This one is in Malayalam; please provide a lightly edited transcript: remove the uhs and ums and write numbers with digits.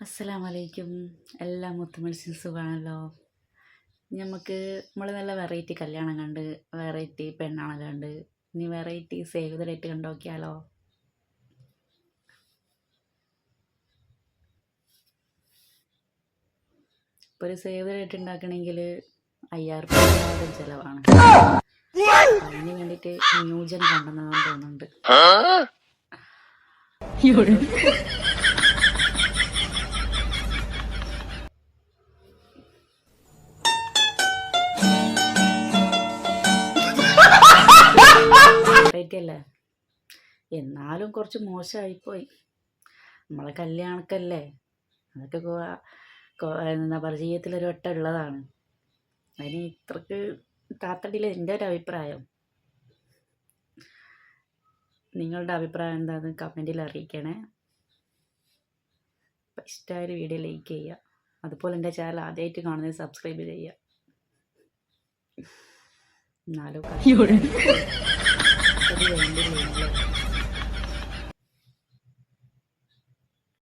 അസ്സലാമലൈക്കും. എല്ലാ മുത്തുമത്സ്യം സുഖമാണല്ലോ. നമ്മൾ നല്ല വെറൈറ്റി കല്യാണം കണ്ട്, വെറൈറ്റി പെണ്ണാണല്ലോ കണ്ട്, ഇനി വെറൈറ്റി സേവ് ദ ഡേറ്റ് കണ്ടു നോക്കിയാലോ. ഇപ്പോൾ ഒരു സേവ് ദ ഡേറ്റ് ഉണ്ടാക്കണമെങ്കിൽ 5000 ചിലവാണ്. അതിന് വേണ്ടിയിട്ട് ന്യൂജൻ കണ്ടെന്നാണ് തോന്നുന്നുണ്ട്. അല്ലേ, എന്നാലും കുറച്ച് മോശമായിപ്പോയി. നമ്മളെ കല്യാണക്കല്ലേ, അതൊക്കെ എന്താ പറയുക, ജീവിതത്തിലൊരു വട്ടം ഉള്ളതാണ്. അതിന് ഇത്രക്ക് താത്തടിയില്ല എൻ്റെ ഒരു അഭിപ്രായം. നിങ്ങളുടെ അഭിപ്രായം എന്താണെന്ന് കമൻറ്റിൽ അറിയിക്കണേ. ഇഷ്ടമായ വീഡിയോ ലൈക്ക് ചെയ്യുക. അതുപോലെ എൻ്റെ ചാനൽ ആദ്യമായിട്ട് കാണുന്നത് സബ്സ്ക്രൈബ് ചെയ്യുക. എന്നാലും